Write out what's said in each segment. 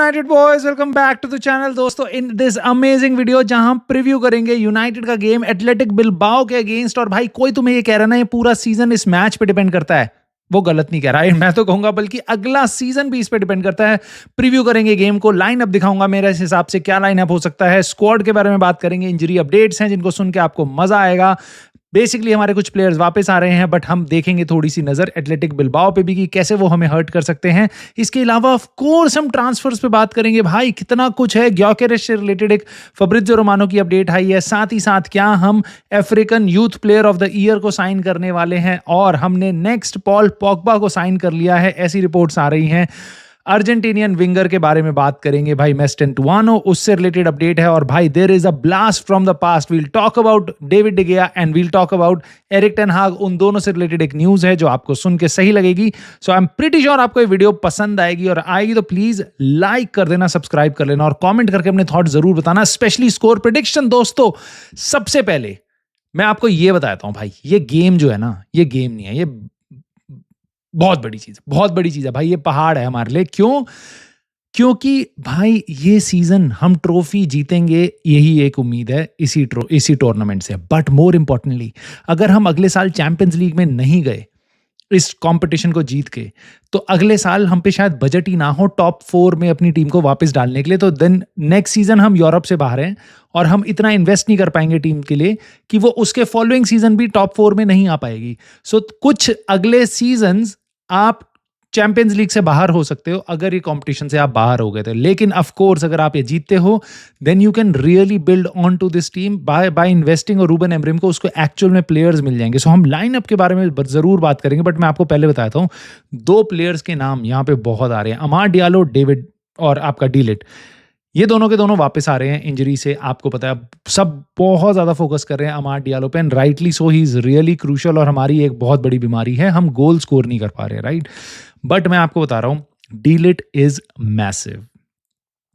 United boys, welcome back to the channel. दोस्तों, in this amazing video जहां हम preview करेंगे यूनाइटेड का गेम एथलेटिक बिलबाओ के अगेंस्ट। और भाई कोई तुम्हें ये कह रहा ना ये पूरा सीजन इस मैच पे डिपेंड करता है, वो गलत नहीं कह रहा है। मैं तो कहूंगा बल्कि अगला सीजन भी इस पे डिपेंड करता है। प्रीव्यू करेंगे गेम को, लाइनअप दिखाऊंगा मेरे हिसाब से क्या लाइनअप हो सकता है, स्क्वाड के बारे में बात करेंगे, इंजरी अपडेट्स हैं जिनको सुन के आपको मजा आएगा। बेसिकली हमारे कुछ प्लेयर्स वापस आ रहे हैं, बट हम देखेंगे थोड़ी सी नजर एथलेटिक बिलबाओ पे भी कि कैसे वो हमें हर्ट कर सकते हैं। इसके अलावा ऑफ कोर्स हम ट्रांसफर्स पे बात करेंगे। भाई कितना कुछ है, ग्योकेरेश से रिलेटेड एक फब्रित्जियो रोमानो की अपडेट आई है। साथ ही साथ क्या हम African youth player of the year को साइन करने वाले हैं, और हमने नेक्स्ट पॉल पॉगबा को साइन कर लिया है, ऐसी रिपोर्ट्स आ रही हैं। अर्जेंटीनियन विंगर के बारे में बात करेंगे भाई, मेस्टेंटुआनो, उससे रिलेटेड अपडेट है। और भाई there is a blast from the past, we'll talk about David De Gea and we'll talk about Erik ten Hag. उन दोनों से रिलेटेड एक न्यूज है जो आपको सुन के सही लगेगी। सो आई एम प्रीटी श्योर आपको ये वीडियो पसंद आएगी, और आएगी तो प्लीज लाइक कर देना, सब्सक्राइब कर लेना और कॉमेंट करके अपने थॉट जरूर बताना, स्पेशली स्कोर प्रेडिक्शन। दोस्तों, सबसे पहले मैं आपको ये बताता हूं भाई, ये गेम जो है ना, ये गेम नहीं है, ये बहुत बड़ी चीज है, बहुत बड़ी चीज है भाई। ये पहाड़ है हमारे लिए। क्यों? क्योंकि भाई ये सीजन हम ट्रॉफी जीतेंगे, यही एक उम्मीद है इसी टूर्नामेंट से। बट मोर इंपॉर्टेंटली, अगर हम अगले साल चैंपियंस लीग में नहीं गए इस कंपटीशन को जीत के, तो अगले साल हम पे शायद बजट ही ना हो टॉप 4 में अपनी टीम को वापस डालने के लिए। तो देन नेक्स्ट सीजन हम यूरोप से बाहर हैं और हम इतना इन्वेस्ट नहीं कर पाएंगे टीम के लिए कि वो उसके फॉलोइंग सीजन भी टॉप 4 में नहीं आ पाएगी। सो कुछ अगले सीजन्स आप चैंपियंस लीग से बाहर हो सकते हो अगर ये कंपटीशन से आप बाहर हो गए थे। लेकिन ऑफ कोर्स अगर आप ये जीतते हो, then you can really build on to this team by investing. और रूबन एमरिम को उसको एक्चुअल में प्लेयर्स मिल जाएंगे। सो हम लाइनअप के बारे में जरूर बात करेंगे, बट मैं आपको पहले बताता हूँ 2 प्लेयर्स के नाम यहाँ पे बहुत आ रहे हैं, अमाड डियालो, डेविड और आपका डीलिट। ये दोनों के दोनों वापस आ रहे हैं इंजरी से। आपको पता है सब बहुत ज़्यादा फोकस कर रहे हैं अमाड डियालो पे, and rightly so, he is really crucial. और हमारी एक बहुत बड़ी बीमारी है, हम गोल स्कोर नहीं कर पा रहे, राइट। बट मैं आपको बता रहा हूँ डीलिट इज मैसिव।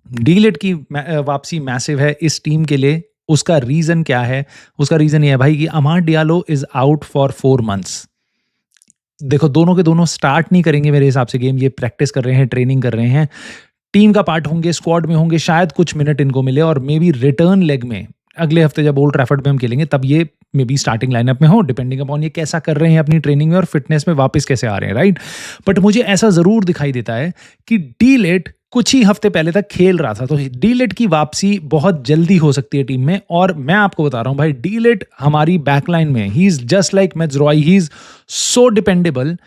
डीलिट की वापसी मैसिव है इस टीम के लिए। उसका रीज़न क्या है? उसका रीज़न ये है भाई कि Amad Diallo is out for 4 months. देखो, दोनों के दोनों स्टार्ट नहीं करेंगे मेरे हिसाब से गेम। ये प्रैक्टिस कर रहे हैं, ट्रेनिंग कर रहे हैं, टीम का पार्ट होंगे, स्क्वाड में होंगे, शायद कुछ मिनट इनको मिले, और मे बी रिटर्न लेग में अगले हफ्ते जब ओल्ड ट्रैफर्ड में हम खेलेंगे तब ये मे बी स्टार्टिंग लाइनअप में हो, डिपेंडिंग अपॉन ये कैसा कर रहे हैं अपनी ट्रेनिंग में और फिटनेस में वापस कैसे आ रहे हैं, राइट। बट मुझे ऐसा जरूर दिखाई देता है कि डीलेट कुछ ही हफ्ते पहले तक खेल रहा था, तो डीलेट की वापसी बहुत जल्दी हो सकती है टीम में। और मैं आपको बता रहा हूं भाई, डीलेट हमारी बैकलाइन में, he is just like Mazraoui, he is so dependable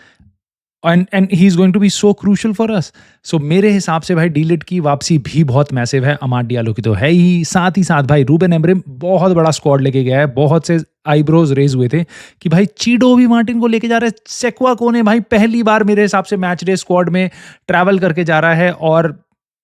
and he is going to be so crucial for us. So मेरे हिसाब से भाई डीलिट की वापसी भी बहुत मैसिव है। अमाड डियालो की तो है ही साथ भाई रूबन एमरिम बहुत बड़ा स्क्वाड लेके गया है। बहुत से आईब्रोज रेज हुए थे कि भाई चीडो भी मार्टिन को लेके जा रहा है, सेक्वा कोने भाई पहली बार मेरे हिसाब से मैच डे स्क्वाड में ट्रैवल करके जा रहा है, और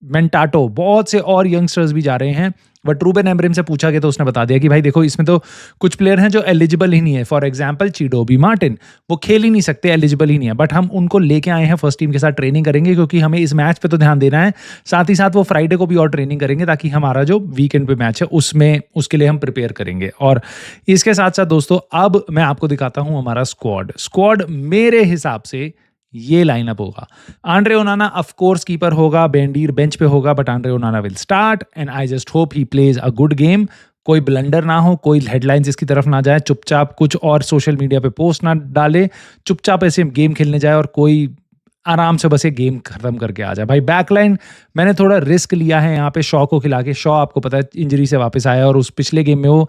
मेंटाटो, बहुत से और यंगस्टर्स भी जा रहे हैं। बट रूबन एमरिम से पूछा गया तो उसने बता दिया कि भाई देखो, इसमें तो कुछ प्लेयर हैं जो एलिजिबल ही नहीं है। फॉर एग्जांपल चिडोबी मार्टिन, वो खेल ही नहीं सकते, एलिजिबल ही नहीं है। बट हम उनको लेके आए हैं, फर्स्ट टीम के साथ ट्रेनिंग करेंगे, क्योंकि हमें इस मैच पे तो ध्यान देना है। साथ ही साथ वो फ्राइडे को भी और ट्रेनिंग करेंगे, ताकि हमारा जो वीकेंड पे मैच है उसमें उसके लिए हम प्रिपेयर करेंगे। और इसके साथ साथ दोस्तों, अब मैं आपको दिखाता हूँ हमारा स्क्वाड मेरे हिसाब से ये लाइनअप होगा। आंड्रे ओनाना ऑफ कोर्स कीपर होगा, बेंडीर बेंच पे होगा, but Andre ओनाना will start and I just hope he plays a good game. कोई ब्लंडर ना हो, कोई हेडलाइंस इसकी तरफ ना जाए, चुपचाप कुछ और सोशल मीडिया पे पोस्ट ना डाले, चुपचाप ऐसे गेम खेलने जाए और कोई आराम से बस ये गेम खत्म करके आ जाए। भाई बैकलाइन मैंने थोड़ा रिस्क लिया है यहाँ पे शॉ को खिला के। शॉ आपको पता है इंजरी से वापस आया, और उस पिछले गेम में वो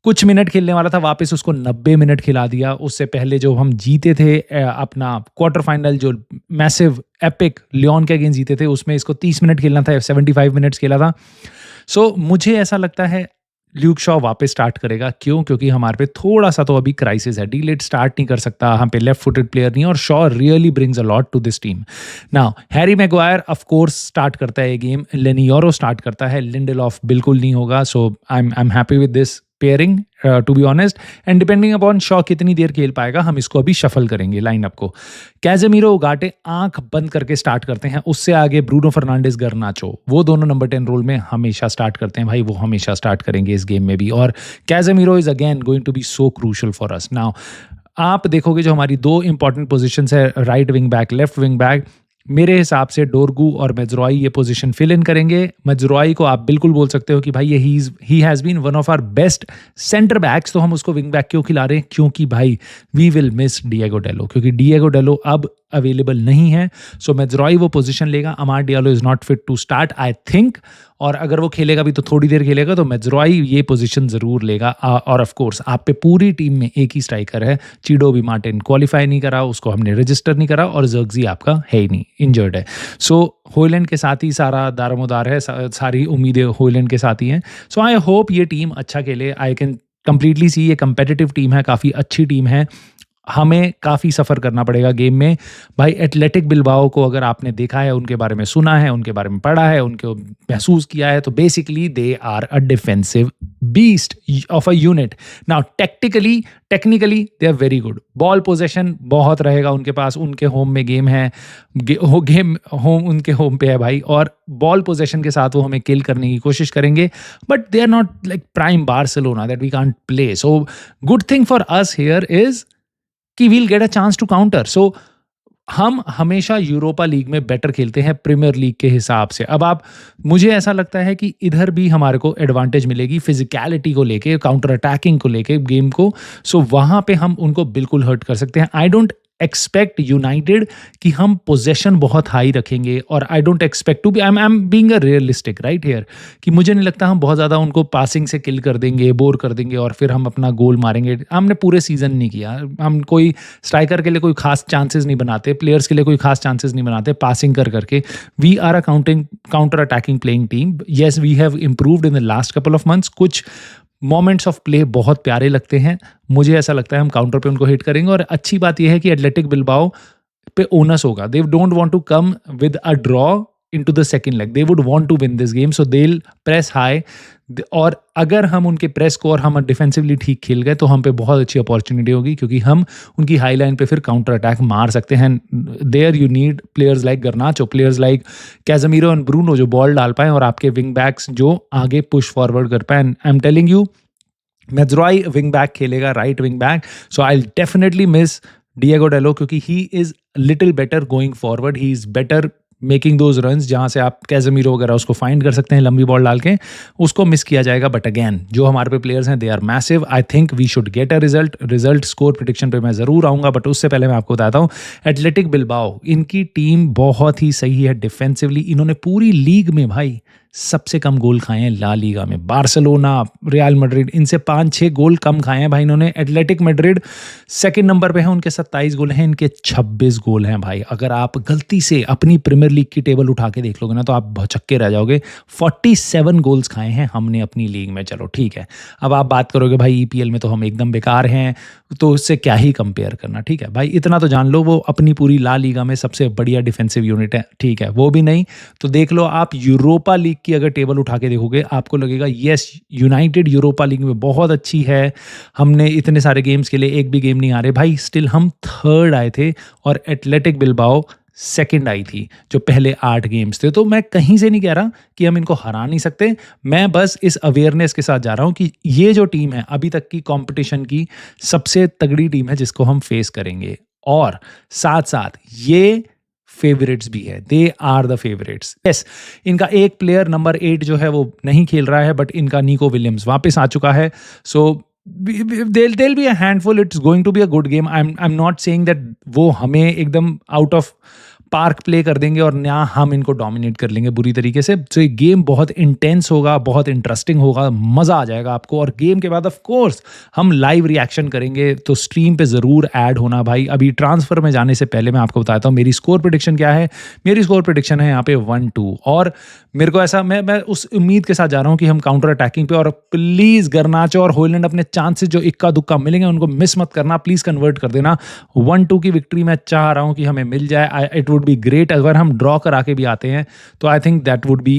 कुछ मिनट खेलने वाला था, वापस उसको 90 मिनट खिला दिया। उससे पहले जो हम जीते थे अपना क्वार्टर फाइनल, जो मैसिव एपिक लियोन के अगेंस्ट जीते थे, उसमें इसको 30 मिनट खेलना था, 75 मिनट्स खेला था। सो मुझे ऐसा लगता है ल्यूक शॉ वापस स्टार्ट करेगा। क्यों? क्योंकि हमारे पे थोड़ा सा तो अभी क्राइसिस है। डीलेट स्टार्ट नहीं कर सकता, हम पे लेफ्ट फुटेड प्लेयर नहीं है, और Shaw really brings a lot to this team. Now Harry Maguire of course start करता है ये गेम, लेनियोरो स्टार्ट करता है, लिंडेलॉफ बिल्कुल नहीं होगा। So I am happy with this pairing to be honest, and depending upon Shaw कितनी देर खेल पाएगा, हम इसको अभी शफल करेंगे लाइनअप को। कैजेमीरो, उगाटे आंख बंद करके स्टार्ट करते हैं, उससे आगे ब्रूनो फर्नांडिस, गर्नाचो, वो दोनों नंबर 10 रोल में हमेशा स्टार्ट करते हैं भाई, वो हमेशा स्टार्ट करेंगे इस गेम में भी। और Casemiro is again going to be so crucial for us. Now आप देखोगे जो हमारी 2 इंपॉर्टेंट पोजिशन है, right wing back, left wing back, मेरे हिसाब से डोरगू और मेजरॉई ये पोजीशन फिल इन करेंगे। मेजरॉई को आप बिल्कुल बोल सकते हो कि भाई ये ही has been one of our best centre backs, तो हम उसको विंग बैक क्यों खिला रहे हैं? क्योंकि भाई we will miss Diogo Dalot, क्योंकि डिएगो डेलो अब अवेलेबल नहीं है। सो मेजरॉई वो पोजीशन लेगा। Amad Diallo is not fit to start I think, और अगर वो खेलेगा भी तो थोड़ी देर खेलेगा, तो मेजरॉई ये पोजीशन ज़रूर लेगा। और ऑफ कोर्स आप पे पूरी टीम में एक ही स्ट्राइकर है, चिडो भी मार्टिन क्वालिफाई नहीं करा, उसको हमने रजिस्टर नहीं करा, और जर्गजी आपका है ही नहीं, इंजर्ड है। सो होयलैंड के साथ ही सारा दारोमदार है, सारी उम्मीदें होयलैंड के साथ ही हैं। सो आई होप ये टीम अच्छा खेले। आई कैन कंप्लीटली सी ये कंपेटिटिव टीम है, काफ़ी अच्छी टीम है। हमें काफ़ी सफ़र करना पड़ेगा गेम में। भाई एथलेटिक बिल्बाओ को अगर आपने देखा है, उनके बारे में सुना है, उनके बारे में पढ़ा है, उनको महसूस किया है, तो basically they are a defensive beast of a unit. Now technically they are very good. Ball possession बहुत रहेगा उनके पास, उनके होम में गेम है, गेम होम उनके होम पे है भाई, और बॉल पोजेशन के साथ वो हमें किल करने की कोशिश करेंगे। But they are not like prime Barcelona that we can't play. So good thing for us here is कि we'll get a chance to counter. So हम हमेशा यूरोपा लीग में बेटर खेलते हैं प्रीमियर लीग के हिसाब से। अब आप, मुझे ऐसा लगता है कि इधर भी हमारे को एडवांटेज मिलेगी फिजिकलिटी को लेके, काउंटर अटैकिंग को लेके गेम को। सो वहाँ पे हम उनको बिल्कुल हर्ट कर सकते हैं। आई डोंट एक्सपेक्ट यूनाइटेड कि हम पोजेशन बहुत हाई रखेंगे, और I don't expect to be, I am being a realistic right here, कि मुझे नहीं लगता हम बहुत ज़्यादा उनको पासिंग से किल कर देंगे, बोर कर देंगे, और फिर हम अपना गोल मारेंगे। हमने पूरे सीजन नहीं किया। हम कोई स्ट्राइकर के लिए कोई खास चांसेस नहीं बनाते, प्लेयर्स के लिए कोई खास चांसेस नहीं बनाते पासिंग कर करके। We are a counter attacking playing team. Yes, we have improved in the last couple of months. कुछ मोमेंट्स ऑफ प्ले बहुत प्यारे लगते हैं। मुझे ऐसा लगता है हम काउंटर पे उनको हिट करेंगे। और अच्छी बात यह है कि एथलेटिक बिल्बाओ पे ओनस होगा। They don't want to come with a draw into the second leg, they would want to win this game, so they will press high. और अगर हम उनके प्रेस को और हम डिफेंसिवली ठीक खेल गए तो हम पे बहुत अच्छी अपॉर्चुनिटी होगी, क्योंकि हम उनकी हाई लाइन पे फिर काउंटर अटैक मार सकते हैं। There you need players like Garnacho, players like Casemiro and Bruno जो बॉल डाल पाएं, और आपके विंग बैक्स जो आगे पुश फॉरवर्ड कर पाएं। I am telling you, Mazraoui wing back खेलेगा, right wing back. So I definitely miss Diogo Dalot, क्योंकि he is little better going forward, he is better making those runs जहाँ से आप कैज़मीरो वगैरह उसको फाइंड कर सकते हैं लंबी बॉल डाल के, उसको मिस किया जाएगा। बट अगेन जो हमारे पे प्लेयर्स हैं they are massive. I think we should get a result score prediction पे मैं ज़रूर आऊँगा, बट उससे पहले मैं आपको बताता हूँ एथलेटिक बिल्बाओ, इनकी टीम बहुत ही सही है डिफेंसिवली। इन्होंने पूरी लीग में भाई सबसे कम गोल खाए हैं ला लीगा में। बार्सिलोना, रियल मैड्रिड, इनसे 5-6 गोल कम खाए हैं भाई इन्होंने। एटलेटिक मैड्रिड सेकंड नंबर पे है, उनके 27 गोल हैं, इनके 26 गोल हैं भाई। अगर आप गलती से अपनी प्रीमियर लीग की टेबल उठा के देख लोगे ना तो आप भौचक्के रह जाओगे। 47 गोल्स खाए हैं हमने अपनी लीग में। चलो ठीक है, अब आप बात करोगे भाई ईपीएल में तो हम एकदम बेकार हैं, तो उससे क्या ही कंपेयर करना। ठीक है भाई, इतना तो जान लो वो अपनी पूरी ला लीगा में सबसे बढ़िया डिफेंसिव यूनिट है। ठीक है, वो भी नहीं तो देख लो आप यूरोपा लीग की अगर टेबल उठा के देखोगे आपको लगेगा यस यूनाइटेड यूरोपा लीग में बहुत अच्छी है। हमने इतने सारे गेम्स के लिए एक भी गेम नहीं हारे भाई, स्टिल हम थर्ड आए थे और एथलेटिक बिल्बाओ सेकंड आई थी जो पहले 8 गेम्स थे। तो मैं कहीं से नहीं कह रहा कि हम इनको हरा नहीं सकते, मैं बस इस अवेयरनेस के साथ जा रहा हूं कि ये जो टीम है अभी तक की कंपटीशन की सबसे तगड़ी टीम है जिसको हम फेस करेंगे। और साथ साथ ये फेवरेट्स भी है, they are the favourites. Yes, इनका एक प्लेयर नंबर 8 जो है वो नहीं खेल रहा है, बट इनका निको विलियम्स वापस आ चुका है। सो they'll be a handful, it's going to be a good game. I'm not saying that वो हमें एकदम आउट ऑफ पार्क प्ले कर देंगे और ना हम इनको डोमिनेट कर लेंगे बुरी तरीके से। तो ये गेम बहुत इंटेंस होगा, बहुत इंटरेस्टिंग होगा, मज़ा आ जाएगा आपको। और गेम के बाद ऑफ कोर्स हम लाइव रिएक्शन करेंगे, तो स्ट्रीम पे ज़रूर ऐड होना भाई। अभी ट्रांसफ़र में जाने से पहले मैं आपको बताता हूँ मेरी स्कोर प्रेडिक्शन क्या है। मेरी स्कोर प्रेडिक्शन है यहाँ पे 1-2, और मेरे को ऐसा मैं उस उम्मीद के साथ जा रहा हूँ कि हम काउंटर अटैकिंग पे, और प्लीज़ गर्नाचो और होयलैंड अपने चांसेस जो इक्का दुक्का मिलेंगे उनको मिस मत करना, प्लीज़ कन्वर्ट कर देना। 1-2 की विक्ट्री मैं चाह रहा हूँ कि हमें मिल जाए। इट वुड बी ग्रेट अगर हम ड्रॉ करा के भी आते हैं तो I think that would be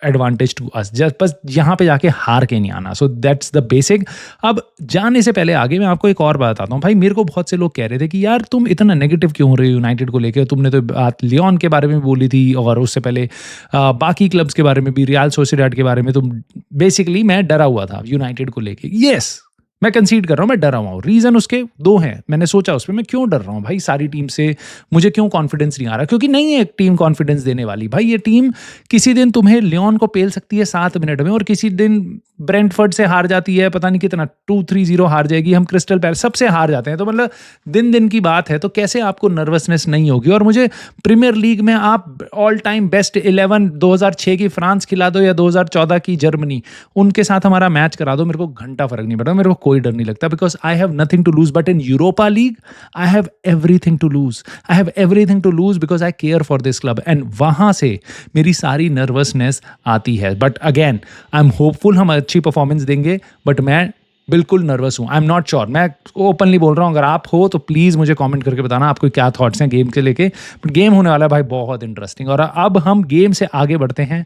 advantage to us. Just बस यहाँ पे जाके हार के नहीं आना। So that's the basic. अब जाने से पहले आगे मैं आपको एक और बात बताता हूँ भाई। मेरे को बहुत से लोग कह रहे थे कि यार तुम इतना नेगेटिव क्यों हो रहे हो यूनाइटेड को लेकर, तुमने तो बात लियोन के बारे में बोली थी और उससे पहले बाकी क्लब्स के बारे में भी, रियल सोसिएडाड के बारे में। तुम बेसिकली मैं डरा हुआ था यूनाइटेड को लेके। यस, मैं कंसीड कर रहा हूँ, मैं डरा हुआ हूँ। रीज़न उसके 2 हैं, मैंने सोचा उस पे मैं क्यों डर रहा हूँ भाई सारी टीम से, मुझे क्यों कॉन्फिडेंस नहीं आ रहा? क्योंकि नहीं है एक टीम कॉन्फिडेंस देने वाली। भाई ये टीम किसी दिन तुम्हें लियोन को पेल सकती है 7 मिनट में और किसी दिन ब्रेंटफोर्ड से हार जाती है, पता नहीं कितना 2-3-0 हार जाएगी, हम क्रिस्टल पैलेस सबसे हार जाते हैं। तो मतलब दिन-दिन की बात है, तो कैसे आपको नर्वसनेस नहीं होगी? और मुझे प्रीमियर लीग में आप ऑल टाइम बेस्ट 11 2006 की फ्रांस खिला दो या 2014 की जर्मनी, उनके साथ हमारा मैच करा दो, मेरे को घंटा फ़र्क नहीं पड़ता, मेरे को कोई डर नहीं लगता, because I have nothing to lose. But in Europa League I have everything to lose, I have everything to lose because I care for this club, and वहाँ से मेरी सारी नर्वसनेस आती है। But again I am hopeful हम अच्छी performance देंगे, बट मैं बिल्कुल नर्वस हूँ, आई एम नॉट श्योर। मैं ओपनली बोल रहा हूँ, अगर आप हो तो प्लीज़ मुझे कमेंट करके बताना आपको क्या थॉट्स हैं गेम के लेके। बट गेम होने वाला है भाई बहुत इंटरेस्टिंग। और अब हम गेम से आगे बढ़ते हैं,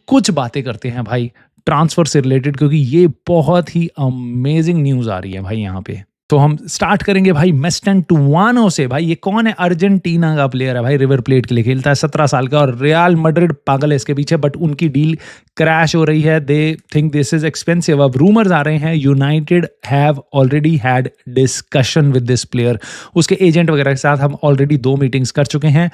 कुछ बातें करते हैं भाई ट्रांसफ़र से रिलेटेड, क्योंकि ये बहुत ही अमेजिंग न्यूज़ आ रही है भाई यहाँ पे। तो हम स्टार्ट करेंगे भाई मेस्टन टुआनो से। भाई ये कौन है? अर्जेंटीना का प्लेयर है भाई, रिवर प्लेट के लिए खेलता है, 17 साल का, और रियल मैड्रिड पागल है इसके पीछे, बट उनकी डील क्रैश हो रही है। They think this is expensive. अब रूमर्स आ रहे हैं United have already had discussion with this player, उसके एजेंट वगैरह के साथ हम ऑलरेडी 2 मीटिंग्स कर चुके हैं,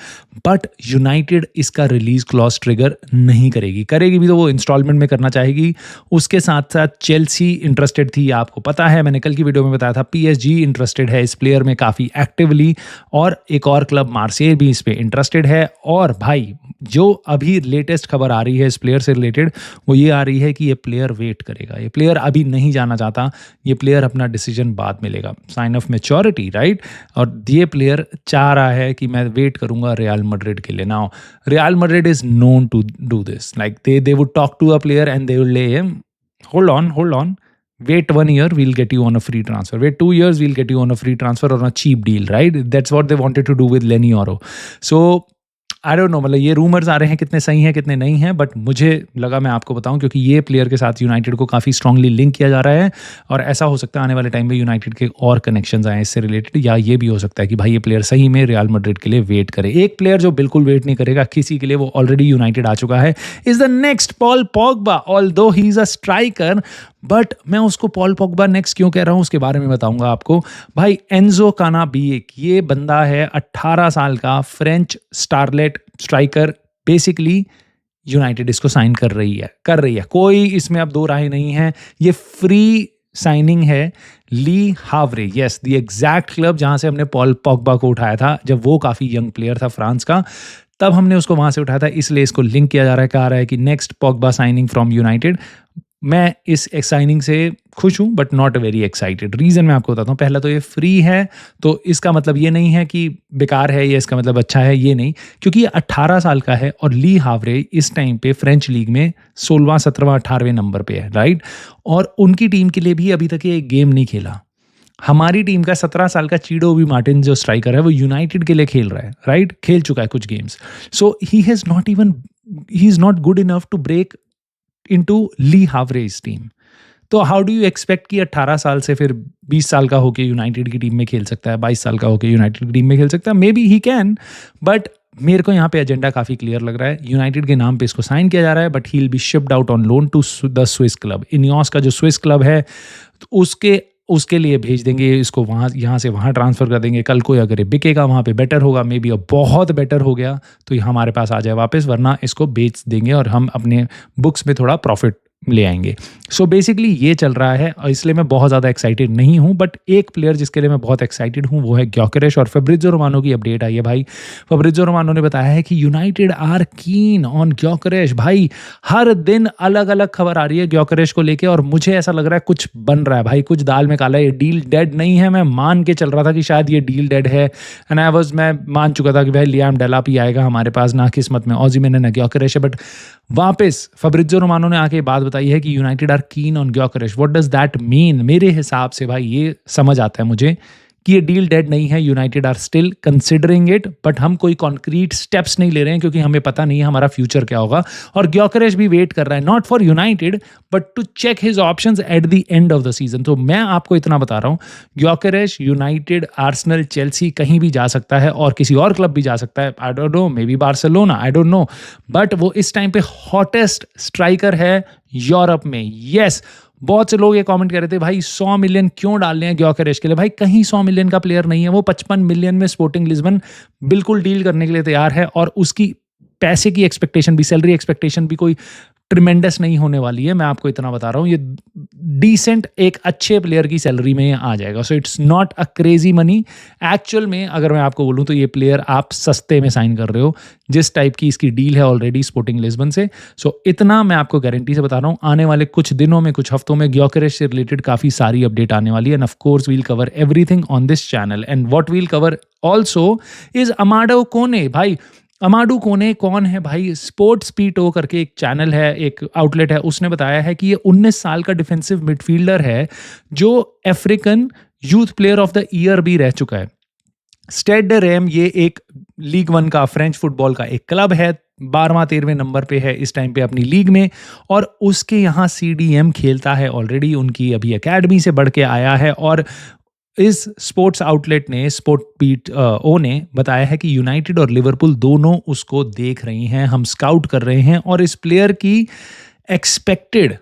बट यूनाइटेड इसका रिलीज क्लॉज ट्रिगर नहीं करेगी। करेगी भी तो वो इंस्टॉलमेंट में करना चाहेगी। उसके साथ साथ चेल्सी इंटरेस्टेड थी, आपको पता है, मैंने कल की वीडियो में बताया था। PSG इंटरेस्टेड है इस प्लेयर में काफ़ी एक्टिवली, और एक और क्लब मार्सेई भी इस पे इंटरेस्टेड है। और भाई जो अभी लेटेस्ट खबर आ रही है इस प्लेयर से रिलेटेड, वो ये आ रही है कि ये प्लेयर वेट करेगा, ये प्लेयर अभी नहीं जाना चाहता, ये प्लेयर अपना डिसीजन बाद में लेगा, साइन ऑफ मैच्योरिटी, राइट। और ये प्लेयर चाह रहा है कि मैं वेट करूंगा रियल मैड्रिड के लिए। Now Real Madrid is known to do this, like they would talk to a player and they will lay him, hold on, wait 1 year, we'll get you on a free transfer, wait 2 years, we'll get you on a free transfer on a cheap deal, right? That's what they wanted to do with Lenny Oro. So I don't know, मतलब ये rumours आ रहे हैं, कितने सही हैं कितने नहीं हैं, बट मुझे लगा मैं आपको बताऊं, क्योंकि ये प्लेयर के साथ यूनाइटेड को काफ़ी स्ट्रांगली लिंक किया जा रहा है, और ऐसा हो सकता है आने वाले टाइम में यूनाइटेड के और कनेक्शंस आए इससे रिलेटेड, या ये भी हो सकता है कि भाई ये प्लेयर सही में रियल मैड्रिड के लिए वेट करे। एक प्लेयर जो बिल्कुल वेट नहीं करेगा किसी के लिए, वो ऑलरेडी यूनाइटेड आ चुका है, is the next Paul Pogba. Although he is a striker, but मैं उसको पॉल पॉगबा नेक्स्ट क्यों कह रहा हूँ उसके बारे में बताऊंगा आपको। भाई एंजो कानाबिएक, ये बंदा है 18 साल का French starlet striker, basically United इसको साइन कर रही है, कोई इसमें अब दो राय नहीं है। ये फ्री साइनिंग है Le Havre, yes the exact club जहां से हमने पॉल पॉगबा को उठाया था जब वो काफ़ी यंग प्लेयर था फ्रांस का, तब हमने उसको वहां से उठाया था, इसलिए इसको लिंक किया जा रहा है, कहा रहा है कि next Pogba signing from United. मैं इस साइनिंग से खुश हूँ but not very excited. Reason मैं आपको बताता हूँ। पहला तो ये फ्री है, तो इसका मतलब ये नहीं है कि बेकार है, या इसका मतलब अच्छा है, ये नहीं, क्योंकि ये 18 साल का है और ली हावरे इस टाइम पे फ्रेंच लीग में 16वां 17वां 18वें नंबर पे है, राइट। और उनकी टीम के लिए भी अभी तक ये गेम नहीं खेला। हमारी टीम का 17 साल का चीडो बी मार्टिन जो स्ट्राइकर है वो यूनाइटेड के लिए खेल रहा है, राइट, खेल चुका है कुछ games. So he is not good enough to break into Le Havre's team. तो हाउ डू यू एक्सपेक्ट कि 18 साल से फिर 20 साल का होकर यूनाइटेड की टीम में खेल सकता है, 22 साल का होकर यूनाइटेड की टीम में खेल सकता है? May be he can, but मेरे को यहाँ पे एजेंडा काफ़ी क्लियर लग रहा है। यूनाइटेड के नाम पे इसको साइन किया जा रहा है, but he will be shipped out on loan to the Swiss club. INEOS का जो स्विस क्लब है उसके लिए भेज देंगे इसको, वहाँ यहाँ से वहाँ ट्रांसफ़र कर देंगे। कल को अगर ये बिकेगा वहाँ पे बेटर होगा, मे बी अब बहुत बेटर हो गया तो ये हमारे पास आ जाए वापस, वरना इसको बेच देंगे और हम अपने बुक्स में थोड़ा प्रॉफिट ले आएंगे। सो बेसिकली ये चल रहा है, और इसलिए मैं बहुत ज़्यादा एक्साइटेड नहीं हूँ। बट एक प्लेयर जिसके लिए मैं बहुत एक्साइटेड हूँ वो है ग्योकेरेश, और फैब्रिज़ो रोमानो की अपडेट आई है भाई। फैब्रिज़ो रोमानो ने बताया है कि यूनाइटेड आर कीन ऑन ग्योकेरेश। भाई हर दिन अलग अलग खबर आ रही है ग्योकेरेश को लेके, और मुझे ऐसा लग रहा है कुछ बन रहा है भाई, कुछ दाल में काला है। ये डील डेड नहीं है, मैं मान के चल रहा था कि शायद ये डील डेड है, एंड मैं मान चुका था कि भाई लियाम डेलाप ही आएगा हमारे पास, ना किस्मत में ओज़िमेन है ना ग्योकेरेश है। बट वापस फैब्रिज़ो रोमानो ने आके बात बताई है कि United are keen on Gyokeres. What does that mean? मेरे हिसाब से भाई ये समझ आता है मुझे कि ये डील डेड नहीं है, United are still considering it, but हम कोई कॉन्क्रीट स्टेप्स नहीं ले रहे हैं क्योंकि हमें पता नहीं है हमारा फ्यूचर क्या होगा। और ग्योकेरेश भी वेट कर रहा है, not for United but to check his options at the end of the season. तो मैं आपको इतना बता रहा हूँ, ग्योकेरेश यूनाइटेड, आर्सेनल, चेल्सी कहीं भी जा सकता है, और किसी और क्लब भी जा सकता है। I don't know, may be Barcelona, I don't know, but वो इस टाइम पे हॉटेस्ट स्ट्राइकर है यूरोप में। यस, बहुत से लोग ये कमेंट कर रहे थे भाई 100 मिलियन क्यों डाल रहे हैं ग्योकेरेश के लिए। भाई कहीं 100 मिलियन का प्लेयर नहीं है, वो 55 मिलियन में स्पोर्टिंग लिस्बन बिल्कुल डील करने के लिए तैयार है, और उसकी पैसे की एक्सपेक्टेशन भी, सैलरी एक्सपेक्टेशन भी कोई ट्रिमेंडस नहीं होने वाली है। मैं आपको इतना बता रहा हूँ, ये डिसेंट एक अच्छे प्लेयर की सैलरी में आ जाएगा। So it's not a crazy money. Actual में अगर मैं आपको बोलूँ तो ये प्लेयर आप सस्ते में साइन कर रहे हो, जिस टाइप की इसकी डील है ऑलरेडी स्पोर्टिंग लिस्बन से। सो इतना मैं आपको गारंटी से बता रहा हूँ, आने वाले कुछ दिनों में, कुछ हफ्तों में ग्योकेरेश से रिलेटेड काफ़ी सारी अपडेट आने वाली है। And of course we'll cover everything on this channel. And what we'll cover also is Amadou Kone. भाई अमाडू कोने कौन है भाई? स्पोर्ट्स पीटो करके एक चैनल है, एक आउटलेट है, उसने बताया है कि ये 19 साल का डिफेंसिव मिडफील्डर है जो African youth player of the year भी रह चुका है। स्टेड डे रेम ये एक लीग 1 का फ्रेंच फुटबॉल का एक क्लब है, 12वें-13वें नंबर पे है इस टाइम पे अपनी लीग में, और उसके यहाँ CDM खेलता है ऑलरेडी, उनकी अभी एकेडमी से बढ़ के आया है। और इस स्पोर्ट्स आउटलेट ने, स्पोर्ट पीट ओ ने बताया है कि यूनाइटेड और लिवरपूल दोनों उसको देख रही हैं, हम स्काउट कर रहे हैं, और इस प्लेयर की expected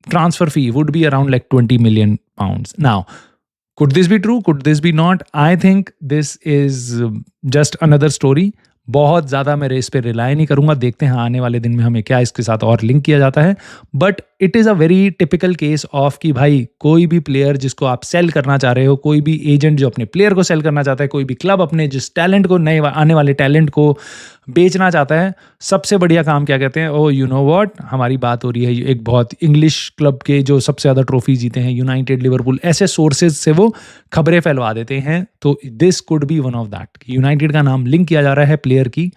transfer fee would be around like 20 million pounds. Now could this be true, could this be not? I think this is just another story. बहुत ज़्यादा मैं रेस पे रिलाई नहीं करूँगा, देखते हैं आने वाले दिन में हमें क्या इसके साथ और लिंक किया जाता है। But it is a very typical case of कि भाई कोई भी प्लेयर जिसको आप सेल करना चाह रहे हो, कोई भी एजेंट जो अपने प्लेयर को सेल करना चाहता है, कोई भी क्लब अपने जिस टैलेंट को, नए आने वाले टैलेंट को बेचना चाहता है, सबसे बढ़िया काम क्या कहते हैं? ओ यू नो व्हाट, हमारी बात हो रही है एक बहुत इंग्लिश क्लब के जो सबसे ज़्यादा ट्रॉफी जीते हैं, यूनाइटेड, लिवरपूल, ऐसे सोर्सेज से वो खबरें फैलवा देते हैं। तो this could be one of that. United का नाम लिंक किया जा रहा है प्लेयर की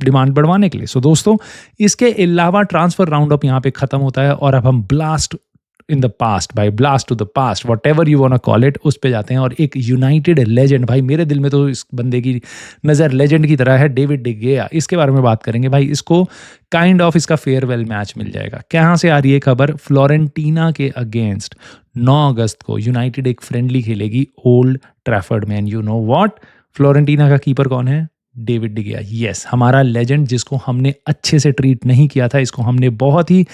डिमांड बढ़वाने के लिए। सो दोस्तों, इसके अलावा ट्रांसफर राउंड अप यहाँ पे खत्म होता है, और अब हम ब्लास्ट इन द पास्ट, भाई blast to the past, whatever you want call it, उस पे जाते हैं। और एक यूनाइटेड लेजेंड, भाई मेरे दिल में तो इस बंदे की नज़र लेजेंड की तरह है, डेविड डी गेया। इसके बारे में बात करेंगे भाई। इसको काइंड ऑफ इसका फेयरवेल मैच मिल जाएगा। कहाँ से आ रही है खबर? फ्लोरेंटीना के अगेंस्ट 9 अगस्त को यूनाइटेड एक फ्रेंडली खेलेगी ओल्ड ट्रैफर्ड में। एंड यू नो व्हाट, फ्लोरेंटीना का कीपर कौन है? डेविड डी गेया। यस, हमारा लेजेंड, जिसको हमने अच्छे से ट्रीट नहीं किया था, इसको हमने बहुत ही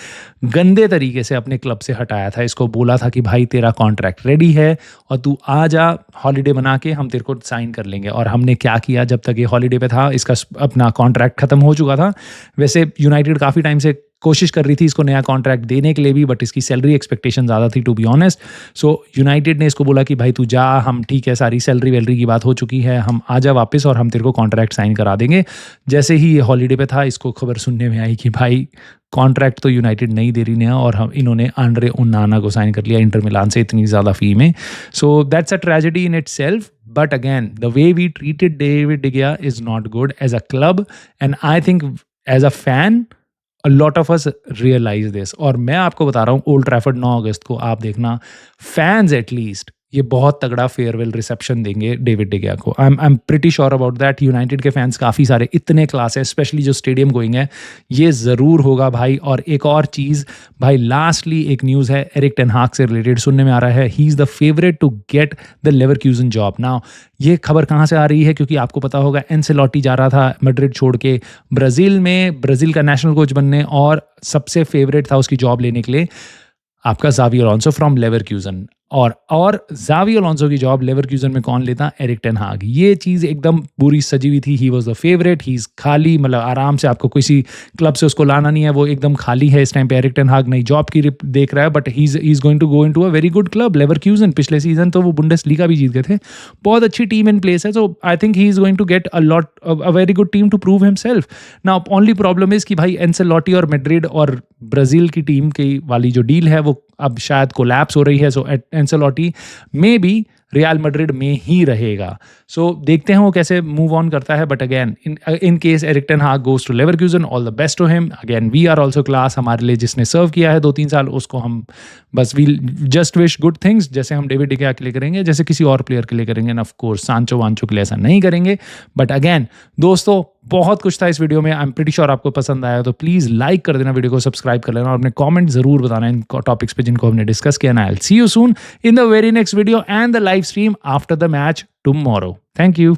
गंदे तरीके से अपने क्लब से हटाया था। इसको बोला था कि भाई तेरा कॉन्ट्रैक्ट रेडी है और तू आ जा, हॉलीडे बना के हम तेरे को साइन कर लेंगे। और हमने क्या किया, जब तक ये हॉलीडे पे था, इसका अपना कॉन्ट्रैक्ट खत्म हो चुका था। वैसे यूनाइटेड काफ़ी टाइम से कोशिश कर रही थी इसको नया कॉन्ट्रैक्ट देने के लिए भी, बट इसकी सैलरी एक्सपेक्टेशन ज़्यादा थी, to be honest. So United ने इसको बोला कि भाई तू जा, हम ठीक है, सारी सैलरी वैलरी की बात हो चुकी है, हम आ जा वापस और हम तेरे को कॉन्ट्रैक्ट साइन करा देंगे। जैसे ही ये हॉलीडे पे था, इसको खबर सुनने में आई कि भाई कॉन्ट्रैक्ट तो यूनाइटेड नहीं दे रही नया, और हम इन्होंने आंड्रे उनाना को साइन कर लिया इंटर मिलान से इतनी ज़्यादा फी में। So that's a tragedy in itself. But again, the way we treated David De Gea is not good as a club, and I think as a fan A lot of us realize this। और मैं आपको बता रहा हूँ, old Trafford 9 अगस्त को आप देखना, fans at least ये बहुत तगड़ा फेयरवेल रिसेप्शन देंगे डेविड डी गेया को। I am pretty sure about that. United के फैंस काफ़ी सारे इतने क्लास है, स्पेशली जो स्टेडियम गोइंग है, ये ज़रूर होगा भाई। और एक और चीज़ भाई, लास्टली एक न्यूज़ है एरिक टेन हाग से रिलेटेड, सुनने में आ रहा है he is the favourite to get the Leverkusen job. नाउ ये खबर कहाँ से आ रही है? क्योंकि आपको पता होगा एंसेलोटी जा रहा था मैड्रिड छोड़ के ब्राज़ील में, ब्राज़ील का नेशनल कोच बनने, और सबसे फेवरेट था उसकी जॉब लेने के लिए आपका ज़ावी अलोंसो फ्रॉम लेवरक्यूजन। और ज़ावी अलोंसो की जॉब लेवरक्यूजन में कौन लेता? एरिक टेन हाग। ये चीज़ एकदम पूरी सजी हुई थी। He was the favourite, he is खाली, मतलब आराम से, आपको किसी क्लब से उसको लाना नहीं है, वो एकदम खाली है इस टाइम पे। एरिक टेन हाग नई जॉब की देख रहा है, but he is going to go into a very good club, Leverkusen. पिछले सीजन तो वो बुंडेसलीगा भी जीत गए थे, बहुत अच्छी टीम इन प्लेस है। So I think he is going to get a very good team to prove himself. Now only problem is कि भाई एंसेलोटी और मैड्रिड और ब्राज़ील की टीम की वाली जो डील है वो अब शायद कोलैप्स हो रही है। So Ancelotti maybe Real Madrid में ही रहेगा। सो देखते हैं वो कैसे मूव ऑन करता है। But again, in case Erik ten Hag goes to Leverkusen, all the best to him. Again we are also class, हमारे लिए जिसने सर्व किया है 2-3 साल, उसको हम बस we just wish good things, जैसे हम डेविड डी गेया के लिए करेंगे, जैसे किसी और प्लेयर के लिए करेंगे। एंड ऑफ कोर्स सांचो वांचो के लिए ऐसा नहीं करेंगे। बट अगेन दोस्तों, बहुत कुछ था इस वीडियो में। आई एम प्रीटी श्योर आपको पसंद आया, तो प्लीज़ लाइक कर देना वीडियो को, सब्सक्राइब कर लेना, और अपने कमेंट जरूर बताना इन टॉपिक्स पे जिनको हमने डिस्कस किया। I will see you soon in the very next video and the live stream after the match tomorrow. Thank you.